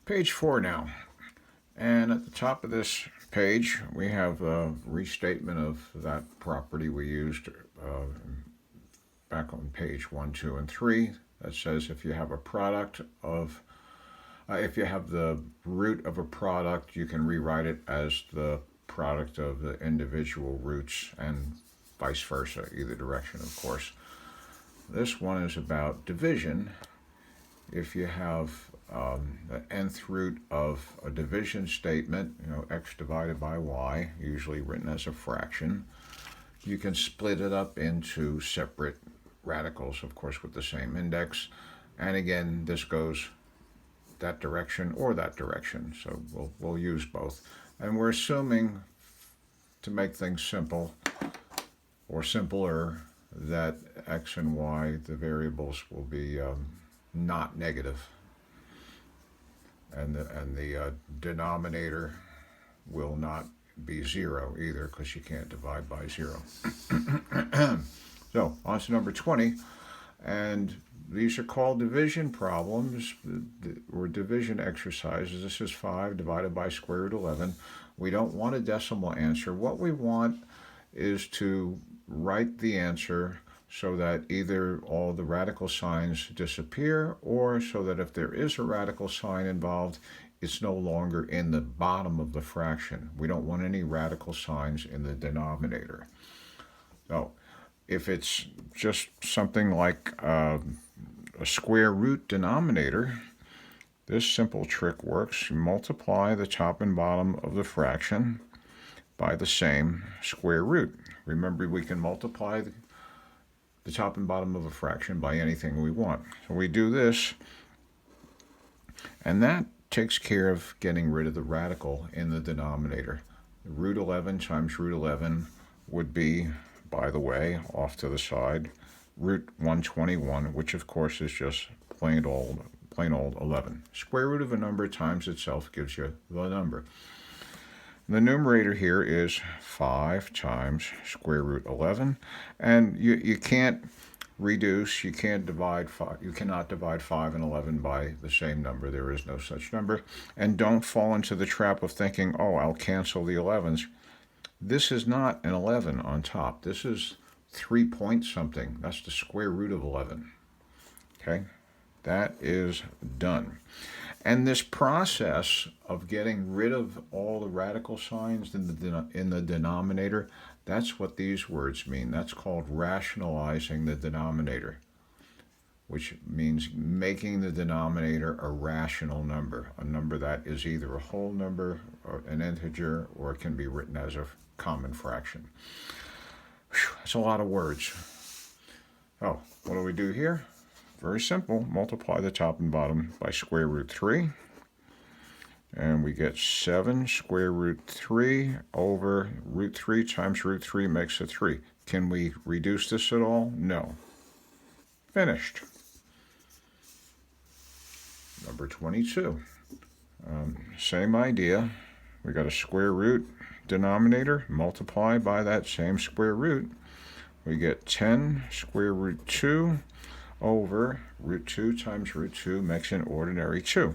Page 4 now. And at the top of this page, we have a restatement of that property we used back on page 1, 2, and 3 that says if you have a product of, if you have the root of a product, you can rewrite it as the product of the individual roots and vice versa, either direction, of course. This one is about division. If you have the nth root of a division statement, x divided by y, usually written as a fraction, you can split it up into separate radicals, of course, with the same index. And again, this goes that direction or that direction, so we'll use both. And we're assuming, to make things simple or simpler, that x and y, the variables, will be not negative, and the denominator will not be 0 either, because you can't divide by 0. So on to number 20, and these are called division problems or division exercises. This is 5 divided by square root 11. We don't want a decimal answer. What we want is to write the answer so that either all the radical signs disappear, or so that if there is a radical sign involved, it's no longer in the bottom of the fraction. We don't want any radical signs in the denominator. So if it's just something like a square root denominator, this simple trick works. You multiply the top and bottom of the fraction by the same square root. Remember, we can multiply the top and bottom of a fraction by anything we want. So we do this, and that takes care of getting rid of the radical in the denominator. Root 11 times root 11 would be, by the way, off to the side, root 121, which of course is just plain old 11. Square root of a number times itself gives you the number. The numerator here is 5 times square root 11, and you can't reduce, you cannot divide 5 and 11 by the same number. There is no such number. And don't fall into the trap of thinking, oh, I'll cancel the 11s. This is not an 11 on top. This is 3 point something. That's the square root of 11. Okay, that is done. And this process of getting rid of all the radical signs in the denominator, that's what these words mean. That's called rationalizing the denominator, which means making the denominator a rational number, a number that is either a whole number or an integer, or it can be written as a common fraction. Whew, that's a lot of words. Oh, what do we do here? Very simple. Multiply the top and bottom by square root 3. And we get 7 square root 3 over root 3 times root 3 makes a 3. Can we reduce this at all? No. Finished. Number 22. Same idea. We got a square root denominator. Multiply by that same square root. We get 10 square root 2 over root 2 times root 2 makes an ordinary 2.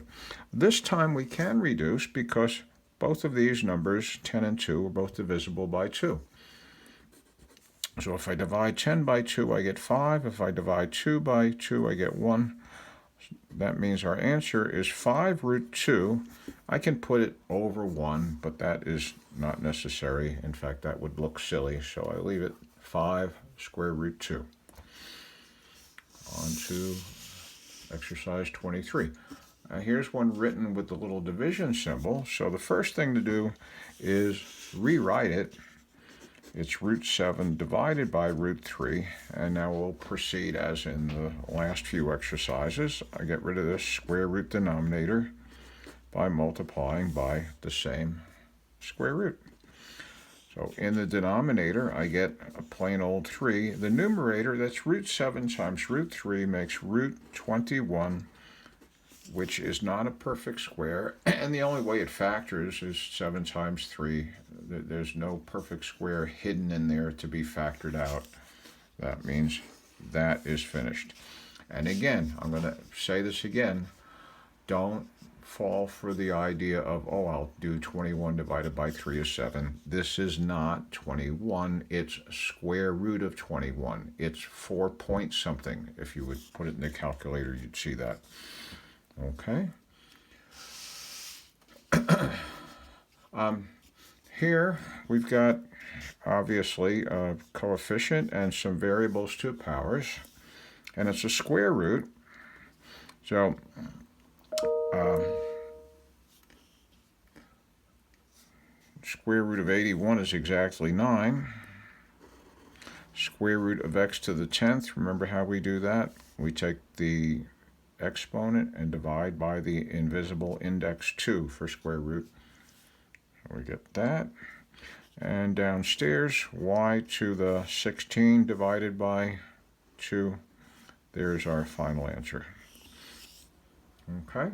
This time we can reduce because both of these numbers, 10 and 2, are both divisible by 2. So if I divide 10 by 2, I get 5. If I divide 2 by 2, I get 1. That means our answer is 5 root 2. I can put it over 1, but that is not necessary. In fact, that would look silly, so I leave it 5 square root 2. On to exercise 23. Here's one written with the little division symbol. So the first thing to do is rewrite it. It's root 7 divided by root 3. And now we'll proceed as in the last few exercises. I get rid of this square root denominator by multiplying by the same square root. So in the denominator, I get a plain old 3. The numerator, that's root 7 times root 3 makes root 21, which is not a perfect square. And the only way it factors is 7 times 3. There's no perfect square hidden in there to be factored out. That means that is finished. And again, I'm going to say this again. Don't fall for the idea of, oh, I'll do 21 divided by 3 is 7. This is not 21. It's square root of 21. It's 4 point something. If you would put it in the calculator, you'd see that. Okay. Here we've got obviously a coefficient and some variables to powers, and it's a square root. So square root of 81 is exactly 9. Square root of x to the 10th, remember how we do that? We take the exponent and divide by the invisible index 2 for square root. So we get that. And downstairs, y to the 16 divided by 2. There's our final answer. Okay.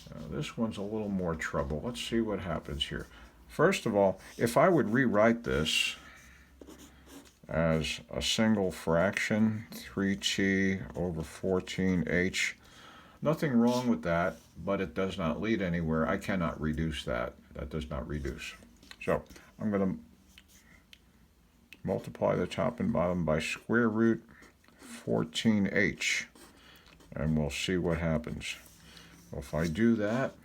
Now this one's a little more trouble. Let's see what happens here. First of all, if I would rewrite this as a single fraction, 3t over 14h, nothing wrong with that, but it does not lead anywhere. I cannot reduce that. That does not reduce. So I'm going to multiply the top and bottom by square root 14h, and we'll see what happens. Well, if I do that,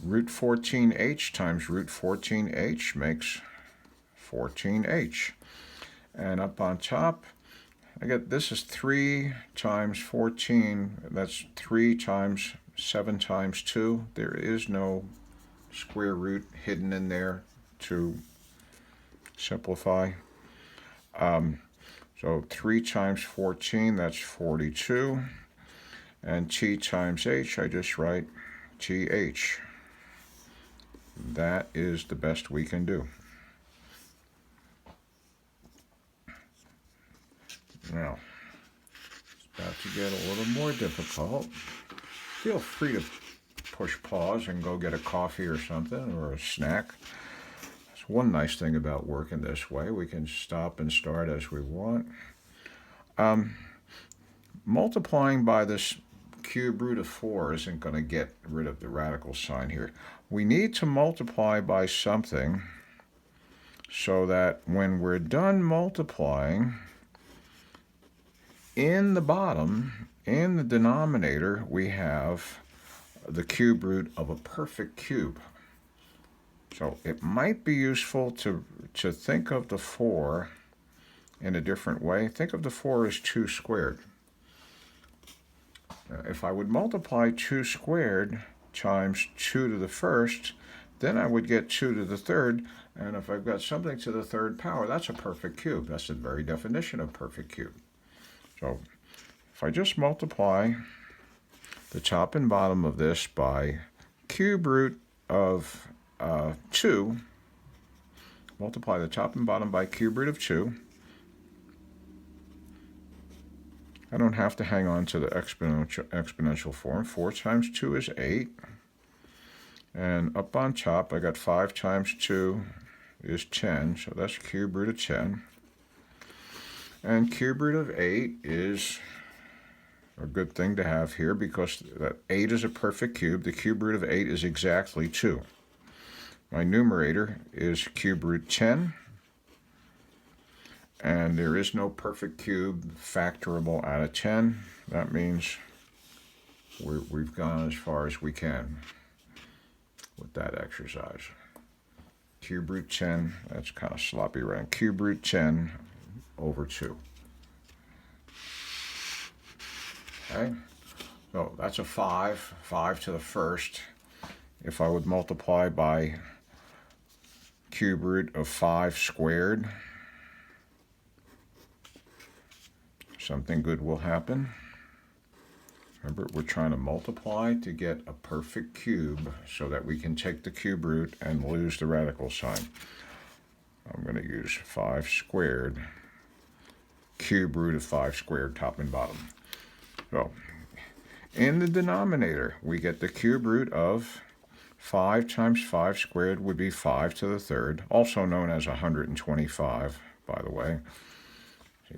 root 14h times root 14h makes 14h. And up on top, I get this is 3 times 14. That's 3 times 7 times 2. There is no square root hidden in there to simplify. So 3 times 14, that's 42. And t times h, I just write th. That is the best we can do. Now, it's about to get a little more difficult. Feel free to push pause and go get a coffee or something, or a snack. That's one nice thing about working this way. We can stop and start as we want. Multiplying by this cube root of 4 isn't going to get rid of the radical sign here. We need to multiply by something so that when we're done multiplying, in the bottom, in the denominator, we have the cube root of a perfect cube. So it might be useful to think of the 4 in a different way. Think of the 4 as 2 squared. If I would multiply 2 squared times 2 to the first, then I would get 2 to the third. And if I've got something to the third power, that's a perfect cube. That's the very definition of perfect cube. So if I just multiply the top and bottom of this by cube root of 2, multiply the top and bottom by cube root of 2, I don't have to hang on to the exponential form. 4 times 2 is 8. And up on top, I got 5 times 2 is 10, so that's cube root of 10. And cube root of 8 is a good thing to have here because that 8 is a perfect cube. The cube root of 8 is exactly 2. My numerator is cube root 10. And there is no perfect cube factorable out of 10. That means we've gone as far as we can with that exercise. Cube root 10, that's kind of sloppy around. Cube root 10 over 2. Okay, so that's a 5 to the first. If I would multiply by cube root of 5 squared, something good will happen. Remember, we're trying to multiply to get a perfect cube so that we can take the cube root and lose the radical sign. I'm going to use 5 squared, cube root of 5 squared, top and bottom. So, in the denominator, we get the cube root of 5 times 5 squared would be 5 to the third, also known as 125, by the way.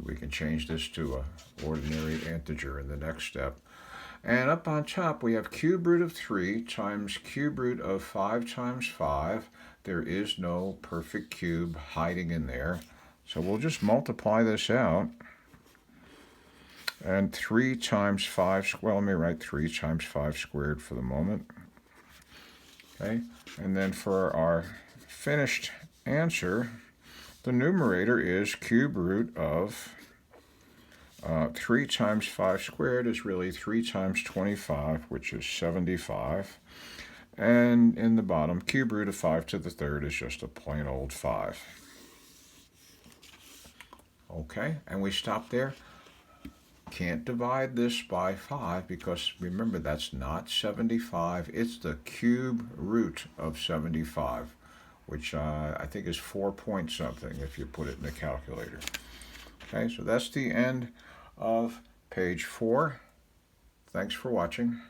We can change this to an ordinary integer in the next step. And up on top, we have cube root of 3 times cube root of 5 times 5. There is no perfect cube hiding in there. So we'll just multiply this out. And 3 times 5, well, let me write 3 times 5 squared for the moment. Okay, and then for our finished answer, the numerator is cube root of 3 times 5 squared is really 3 times 25, which is 75. And in the bottom, cube root of 5 to the third is just a plain old 5. Okay, and we stop there. Can't divide this by 5 because remember that's not 75. It's the cube root of 75, which I think is 4 point something if you put it in the calculator. Okay, so that's the end of page 4. Thanks for watching.